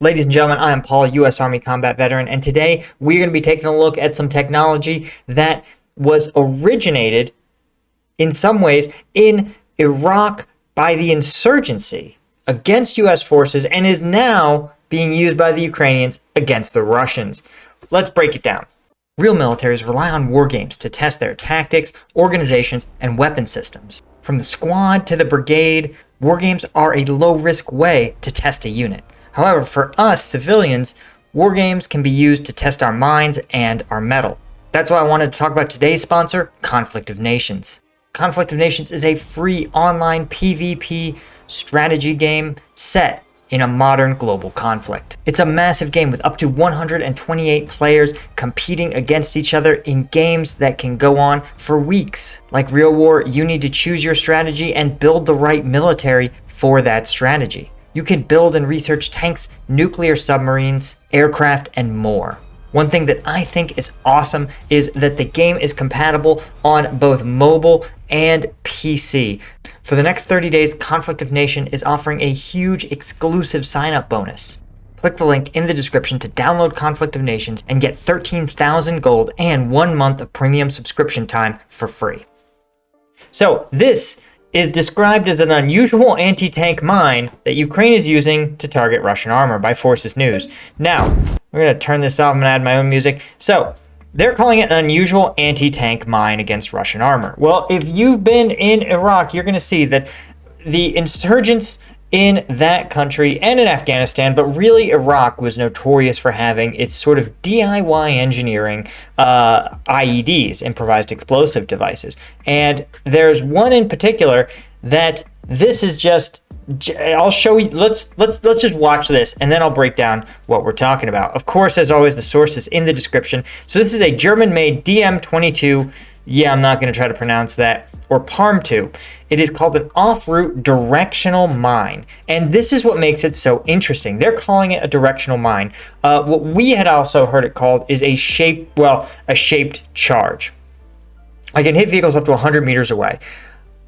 Ladies and gentlemen, I am Paul, U.S. Army combat veteran, and today we're going to be taking a look at some technology that was originated in some ways in Iraq by the insurgency against U.S. forces and is now being used by the Ukrainians against the Russians. Let's break it down. Real militaries rely on war games to test their tactics, organizations, and weapon systems. From the squad to the brigade, war games are a low-risk way to test a unit. However, for us civilians, war games can be used to test our minds and our mettle. That's why I wanted to talk about today's sponsor, Conflict of Nations. Conflict of Nations is a free online PvP strategy game set in a modern global conflict. It's a massive game with up to 128 players competing against each other in games that can go on for weeks. Like Real War, you need to choose your strategy and build the right military for that strategy. You can build and research tanks, nuclear submarines, aircraft, and more. One thing that I think is awesome is that the game is compatible on both mobile and PC. For the next 30 days, Conflict of Nation is offering a huge exclusive sign-up bonus. Click the link in the description to download Conflict of Nations and get 13,000 gold and 1 month of premium subscription time for free. So this is described as an unusual anti-tank mine that Ukraine is using to target Russian armor by Forces News. Now, we're going to turn this off and add my own music. So, they're calling it an unusual anti-tank mine against Russian armor. Well, if you've been in Iraq, you're going to see that the insurgents in that country and in Afghanistan, but really Iraq was notorious for having its sort of DIY engineering IEDs, improvised explosive devices. And there's one in particular that this is just, I'll show you, let's just watch this and then I'll break down what we're talking about. Of course, as always, the source is in the description. So this is a German-made DM-22, yeah, I'm not going to try to pronounce that, or PARM-2. It is called an off-route directional mine. And this is what makes it so interesting. They're calling it a directional mine. What we had also heard it called is a shaped charge. I can hit vehicles up to 100 meters away.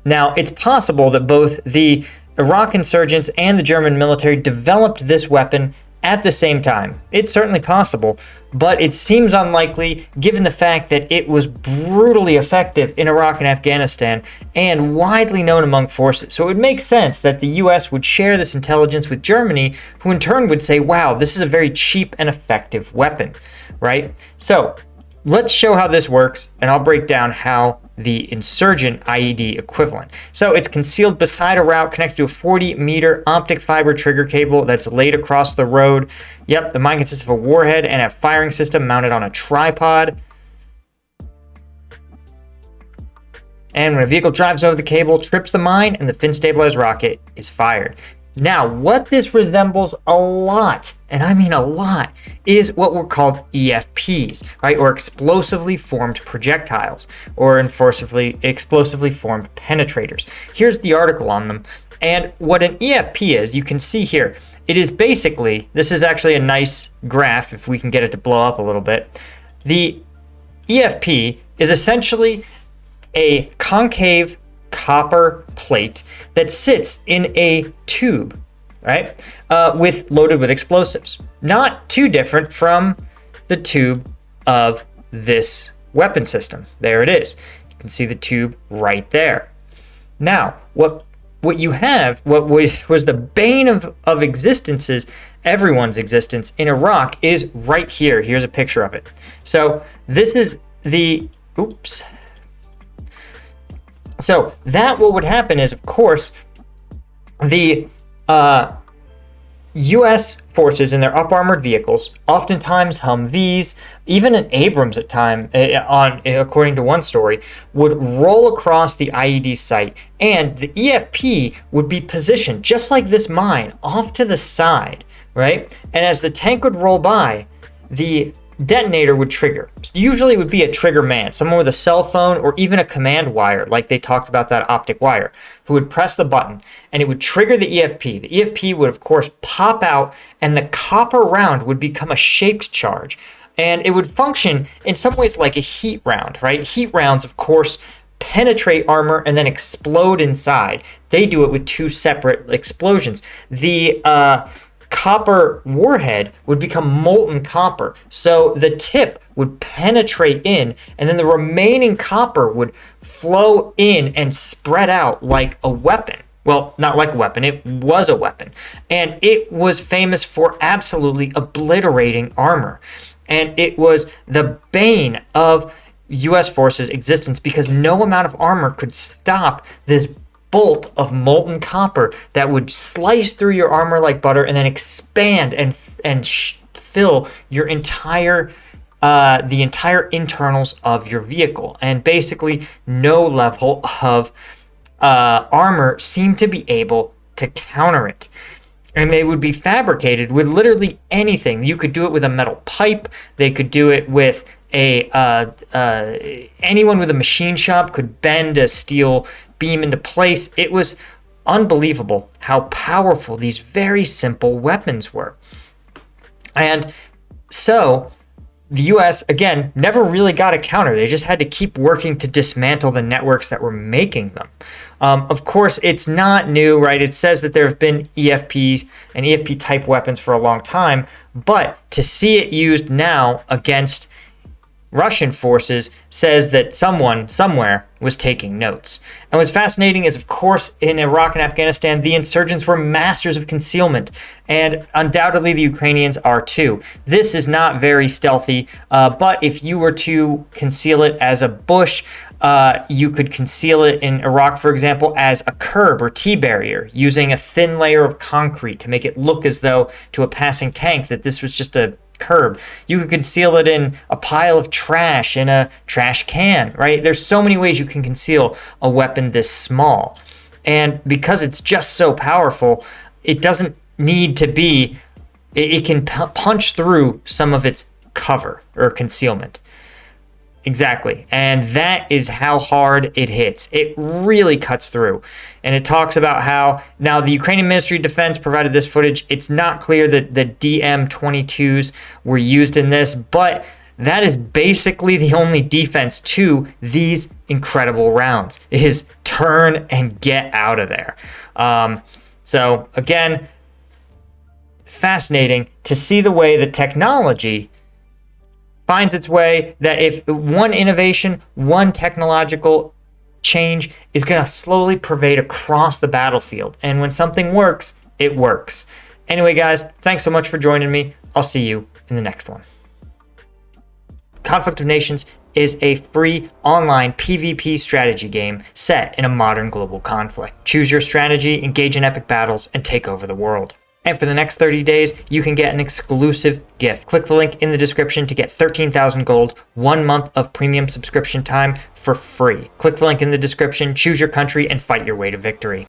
Now, it's possible that both the Iraq insurgents and the German military developed this weapon at the same time. It's certainly possible, but it seems unlikely given the fact that it was brutally effective in Iraq and Afghanistan and widely known among forces. So it would make sense that the US would share this intelligence with Germany, who in turn would say, wow, this is a very cheap and effective weapon, right? So let's show how this works, and I'll break down how the insurgent IED equivalent. So it's concealed beside a route connected to a 40-meter optic fiber trigger cable that's laid across the road. Yep, the mine consists of a warhead and a firing system mounted on a tripod. And when a vehicle drives over the cable, trips the mine, and the fin-stabilized rocket is fired. Now, what this resembles a lot, and I mean a lot, is what were called EFPs, right? Or explosively formed projectiles, or explosively formed penetrators. Here's the article on them. And what an EFP is, you can see here, it is basically, this is actually a nice graph, if we can get it to blow up a little bit. The EFP is essentially a concave copper plate that sits in a tube, right, loaded with explosives. Not too different from the tube of this weapon system. There it is. You can see the tube right there. Now, what you have, what was the bane of existences, everyone's existence in Iraq, is right here. Here's a picture of it. So this is the, oops. So what would happen is, of course, the U.S. forces in their up-armored vehicles, oftentimes Humvees, even an Abrams at time, according to one story, would roll across the IED site, and the EFP would be positioned just like this mine, off to the side, right? And as the tank would roll by, the detonator would trigger. Usually it would be a trigger man, someone with a cell phone or even a command wire, like they talked about that optic wire, who would press the button and it would trigger the EFP. The EFP would of course pop out and the copper round would become a shaped charge. And it would function in some ways like a heat round, right? Heat rounds, of course, penetrate armor and then explode inside. They do it with two separate explosions. The copper warhead would become molten copper. So the tip would penetrate in, and then the remaining copper would flow in and spread out like a weapon. Well, not like a weapon, it was a weapon. And it was famous for absolutely obliterating armor. And it was the bane of US forces' existence because no amount of armor could stop this bolt of molten copper that would slice through your armor like butter and then expand and fill your entire the entire internals of your vehicle. And basically no level of armor seemed to be able to counter it. And they would be fabricated with literally anything. You could do it with a metal pipe. They could do it with anyone with a machine shop could bend a steel beam into place. It was unbelievable how powerful these very simple weapons were. And so the US, again, never really got a counter. They just had to keep working to dismantle the networks that were making them. Of course, it's not new, right? It says that there have been EFPs and EFP type weapons for a long time, but to see it used now against Russian forces says that someone somewhere was taking notes. And what's fascinating is, of course, in Iraq and Afghanistan, the insurgents were masters of concealment, and undoubtedly the Ukrainians are too. This is not very stealthy, but if you were to conceal it as a bush, you could conceal it in Iraq, for example, as a curb or T-barrier, using a thin layer of concrete to make it look as though to a passing tank that this was just a curb. You could conceal it in a pile of trash, in a trash can, right? There's so many ways you can conceal a weapon this small. And because it's just so powerful, it doesn't need to be, it can punch through some of its cover or concealment. Exactly. And that is how hard it hits. It really cuts through. And it talks about how now the Ukrainian Ministry of Defense provided this footage. It's not clear that the DM-22s were used in this, but that is basically the only defense to these incredible rounds is turn and get out of there. So again, fascinating to see the way the technology finds its way, that if one innovation, one technological change is going to slowly pervade across the battlefield. And when something works, it works. Anyway, guys, thanks so much for joining me. I'll see you in the next one. Conflict of Nations is a free online PvP strategy game set in a modern global conflict. Choose your strategy, engage in epic battles, and take over the world. And for the next 30 days, you can get an exclusive gift. Click the link in the description to get 13,000 gold, 1 month of premium subscription time for free. Click the link in the description, choose your country, and fight your way to victory.